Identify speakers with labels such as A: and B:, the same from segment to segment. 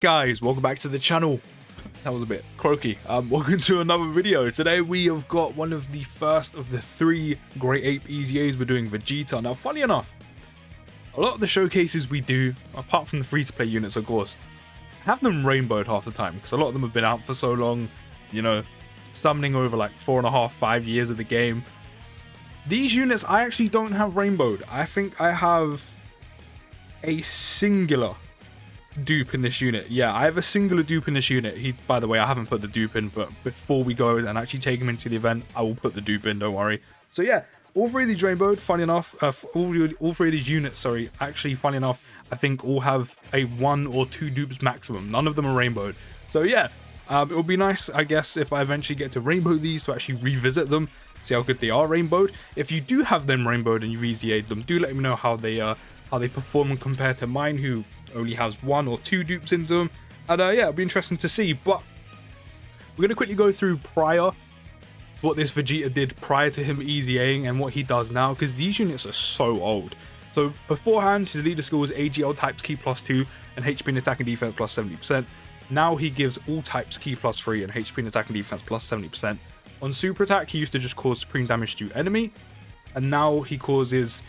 A: Guys, welcome back to the channel. That was a bit croaky. Welcome to another video. Today we have got one of the first of the 3 Great Ape EZAs. We're doing Vegeta. Now, funny enough, a lot of the showcases we do, apart from the free-to-play units, of course, have them rainbowed half the time because a lot of them have been out for so long, you know, summoning over like 4.5–5 years of the game. These units I actually don't have rainbowed. I think I have a singular dupe in this unit. Yeah, I have a singular dupe in this unit. By the way, I haven't put the dupe in, but before we go and actually take him into the event, I will put the dupe in, don't worry. So yeah, all 3 of these rainbowed, funny enough, all 3 of these units, sorry, actually, funny enough, I think all have a 1 or 2 dupes maximum. None of them are rainbowed. So yeah, it would be nice, I guess, if I eventually get to rainbow these to actually revisit them, see how good they are rainbowed. If you do have them rainbowed and you've EZA'd them, do let me know how they perform compared to mine, who only has 1 or 2 dupes into them. And yeah, it'll be interesting to see. But we're going to quickly go through prior what this Vegeta did prior to him EZAing and what he does now, because these units are so old. So beforehand, his leader skill was AGL types key +2 and HP and attack and defense +70%. Now he gives all types key +3 and HP and attack and defense +70%. On super attack, he used to just cause supreme damage to enemy, and now he causes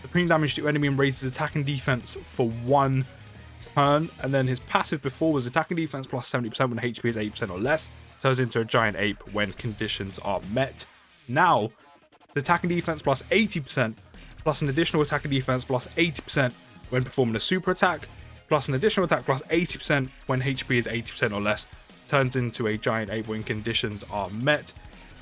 A: supreme damage to enemy and raises attack and defense for 1 turn. And then his passive before was attack and defense +70% when HP is 80% or less. Turns into a giant ape when conditions are met. Now, the attack and defense +80% plus an additional attack and defense +80% when performing a super attack, plus an additional attack +80% when HP is 80% or less. Turns into a giant ape when conditions are met.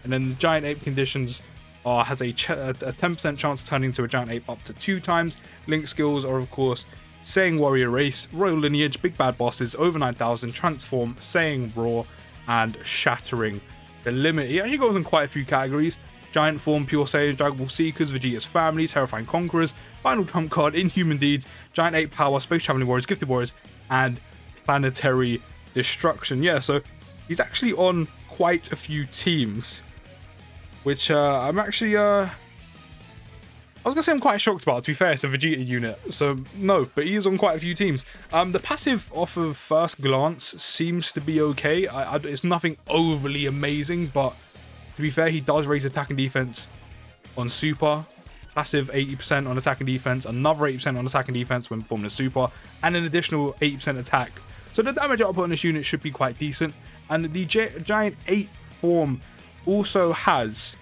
A: And then the giant ape conditions has a 10% chance of turning into a giant ape up to 2 times. Link skills are, of course, Saying Warrior Race, Royal Lineage, Big Bad Bosses, Over 9000, Transform, Saying Roar, and Shattering the Limit. He actually goes in quite a few categories: Giant Form, Pure Saiyan, Dragon Ball Seekers, Vegeta's Family, Terrifying Conquerors, Final Trump Card, Inhuman Deeds, Giant Ape Power, Space Traveling Warriors, Gifted Warriors, and Planetary Destruction. Yeah, so he's actually on quite a few teams, which I'm actually I was gonna say I'm quite shocked about. To be fair, it's a Vegeta unit, so no, but he is on quite a few teams. The passive off of first glance seems to be okay. It's nothing overly amazing, but to be fair, he does raise attack and defense on super. Passive 80% on attack and defense, another 80% on attack and defense when performing a super, and an additional 80% attack. So the damage output on this unit should be quite decent. And the giant ape form also has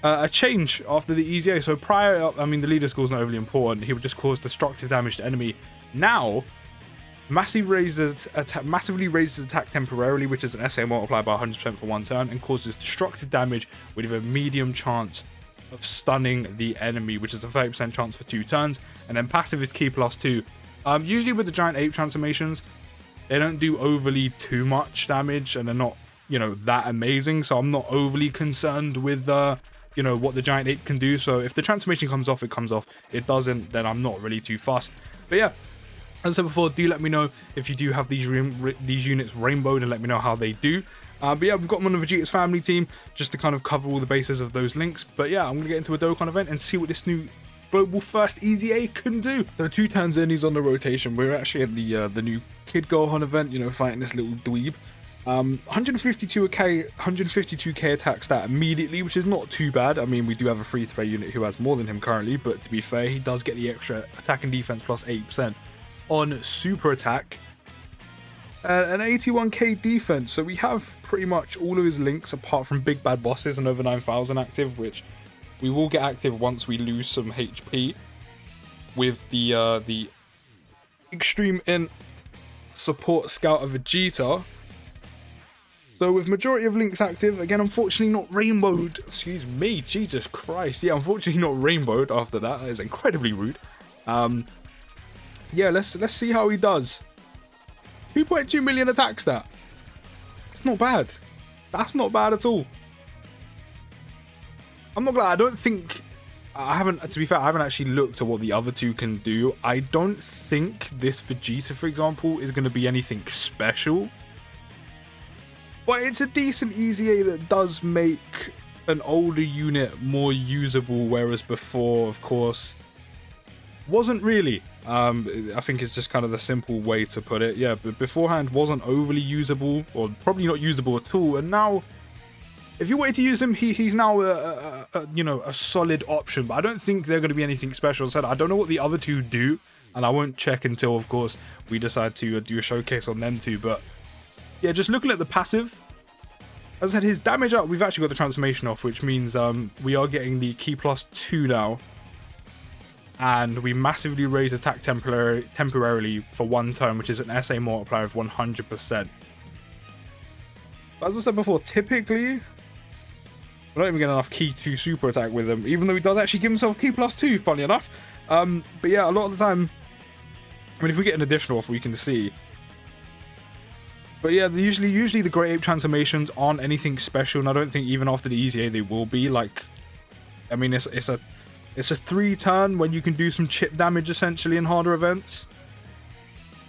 A: a change after the EZA. So prior, I mean, the leader skill is not overly important. He would just cause destructive damage to enemy. Now, massively raises attack temporarily, which is an SA multiplied by 100% for 1 turn, and causes destructive damage with a medium chance of stunning the enemy, which is a 30% chance for 2 turns. And then passive is key +2. Usually with the giant ape transformations, they don't do overly too much damage, and they're not, you know, that amazing. So I'm not overly concerned with you know, what the giant ape can do. So if the transformation comes off, it comes off. It doesn't, then I'm not really too fussed. But yeah, as I said before, do let me know if you do have these units rainbowed, and let me know how they do. But yeah, we've got them on the Vegeta's Family team just to kind of cover all the bases of those links. But yeah, I'm gonna get into a Dokkan event and see what this new global first EZA can do. So 2 turns in, he's on the rotation. We're actually at the new Kid Gohan event, you know, fighting this little dweeb. 152k attack stat immediately, which is not too bad. I mean, we do have a free-to-play unit who has more than him currently, but to be fair, he does get the extra attack and defense +8% on super attack. An 81k defense, so we have pretty much all of his links apart from Big Bad Bosses and Over 9000 active, which we will get active once we lose some HP with the Extreme Int Support Scout of Vegeta. So with majority of links active, again, unfortunately not rainbowed. Excuse me, Jesus Christ. Yeah, unfortunately not rainbowed after that. That is incredibly rude. Yeah, let's see how he does. 2.2 million attack stat. That's not bad. That's not bad at all. I'm not glad. I don't think, to be fair, I haven't actually looked at what the other 2 can do. I don't think this Vegeta, for example, is going to be anything special. But it's a decent EZA that does make an older unit more usable, whereas before, of course, wasn't really. I think it's just kind of the simple way to put it. Yeah, but beforehand wasn't overly usable, or probably not usable at all. And now, if you wanted to use him, he's now a solid option. But I don't think they're going to be anything special. As I said, I don't know what the other two do, and I won't check until, of course, we decide to do a showcase on them two. But yeah, just looking at the passive, as I said, his damage up, we've actually got the transformation off, which means we are getting the key +2 now. And we massively raise attack temporarily for 1 turn, which is an SA multiplier of 100%. But as I said before, typically, I don't even get enough key 2 super attack with him, even though he does actually give himself key +2, funny enough. But yeah, a lot of the time, I mean, if we get an additional off, we can see. But yeah, usually the Great Ape transformations aren't anything special, and I don't think even after the EZA they will be. Like, I mean, it's a 3-turn when you can do some chip damage essentially in harder events.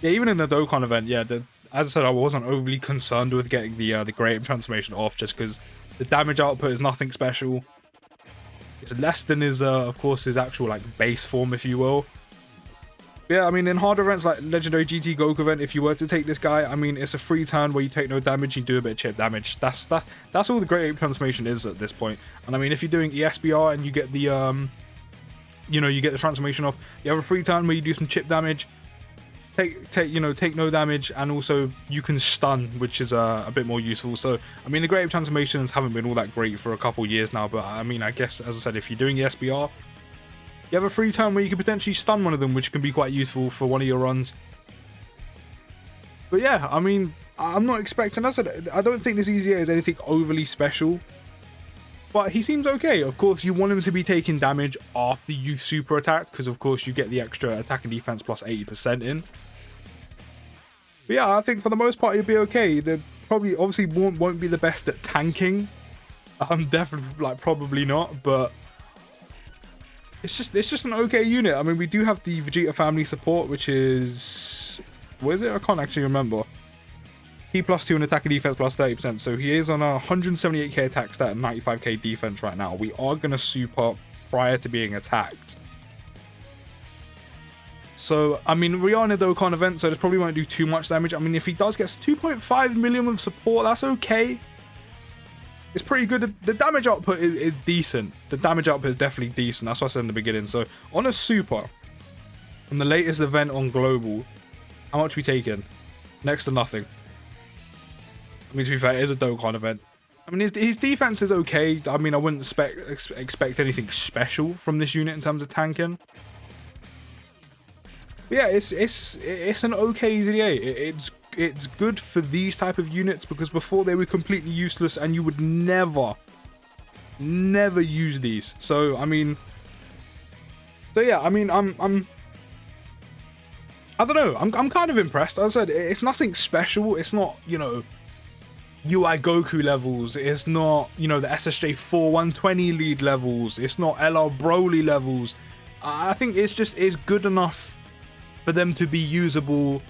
A: Yeah, even in the Dokkan event, yeah, as I said, I wasn't overly concerned with getting the Great Ape transformation off, just because the damage output is nothing special. It's less than his, of course, his actual like base form, if you will. Yeah, I mean, in harder events like Legendary GT Goku event, if you were to take this guy, I mean, it's a 3-turn where you take no damage, you do a bit of chip damage. That's all the Great Ape transformation is at this point. And I mean, if you're doing ESBR and you get the you get the transformation off, you have a 3-turn where you do some chip damage, take no damage, and also you can stun, which is a bit more useful. So I mean, the Great Ape transformations haven't been all that great for a couple years now, but I mean, I guess, as I said, if you're doing ESBR, you have a 3-turn where you can potentially stun one of them, which can be quite useful for one of your runs. But yeah, I mean, I'm not expecting, as I said, I don't think this EZA is anything overly special. But he seems okay. Of course, you want him to be taking damage after you super attacked, because of course you get the extra attack and defense plus 80% in. But yeah, I think for the most part he'll be okay. They probably, obviously, won't be the best at tanking. Definitely, like, probably not. But it's just an okay unit. I mean, we do have the Vegeta family support, which is, where is it? I can't actually remember. Key +2 and attack and defense plus 30%. So he is on a 178k attack stat and 95k defense right now. We are going to super prior to being attacked. So, I mean, we are in a Dokkan event, so this probably won't do too much damage. I mean, if he does get 2.5 million with support, that's okay. It's pretty good. The damage output is decent. The damage output is definitely decent. That's what I said in the beginning. So, on a super, on the latest event on Global, how much we taking? Next to nothing. I mean, to be fair, it is a Dokkan event. I mean, his defense is okay. I mean, I wouldn't expect anything special from this unit in terms of tanking. But yeah, it's an okay EZA. It's good for these type of units, because before they were completely useless and you would never use these. So I mean, yeah, I mean, I don't know. I'm kind of impressed. As I said, it's nothing special. It's not, you know, UI Goku levels. It's not, you know, the SSJ 4120 lead levels. It's not LR Broly levels. I think it's good enough for them to be usable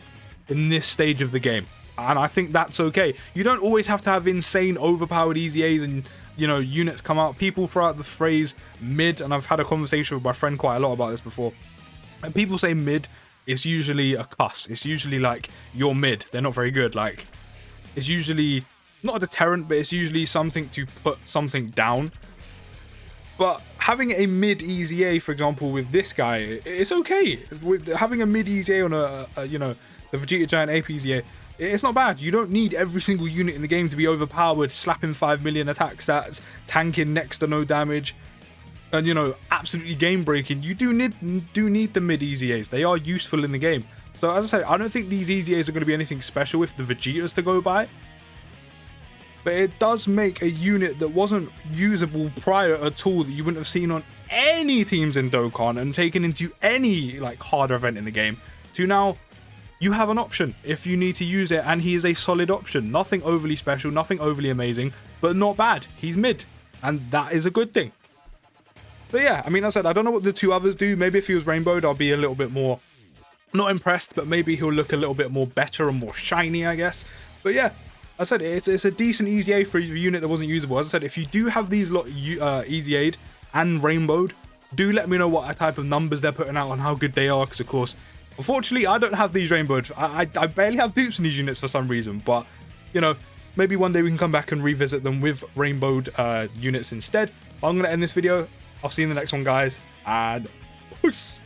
A: in this stage of the game, and I think that's okay. You don't always have to have insane overpowered EZAs and, you know, units come out. People throw out the phrase mid, and I've had a conversation with my friend quite a lot about this before, and people say mid, it's usually a cuss. It's usually like, you're mid, they're not very good. Like, it's usually not a deterrent, but it's usually something to put something down. But having a mid EZA, for example, with this guy, it's okay. With having a mid EZA on a you know, the Vegeta Giant Ape EZA, it's not bad. You don't need every single unit in the game to be overpowered, slapping 5 million attack stats, tanking next to no damage, and, you know, absolutely game breaking. You do need the mid EZAs. They are useful in the game. So as I say, I don't think these EZAs are going to be anything special if the Vegetas to go by. But it does make a unit that wasn't usable prior at all, that you wouldn't have seen on any teams in Dokkan and taken into any, like, harder event in the game, to now you have an option if you need to use it, and he is a solid option. Nothing overly special, nothing overly amazing, but not bad. He's mid, and that is a good thing. So yeah, I mean, as I said, I don't know what the two others do. Maybe if he was rainbowed, I'll be a little bit more, not impressed, but maybe he'll look a little bit more better and more shiny, I guess. But yeah, I said it's a decent EZA for a unit that wasn't usable. As I said, if you do have these lot EZA'd and rainbowed, do let me know what type of numbers they're putting out and how good they are, because of course, Unfortunately, I don't have these rainbowed. I barely have dupes in these units for some reason, but, you know, maybe one day we can come back and revisit them with rainbowed units instead. I'm going to end this video. I'll see you in the next one, guys, and peace.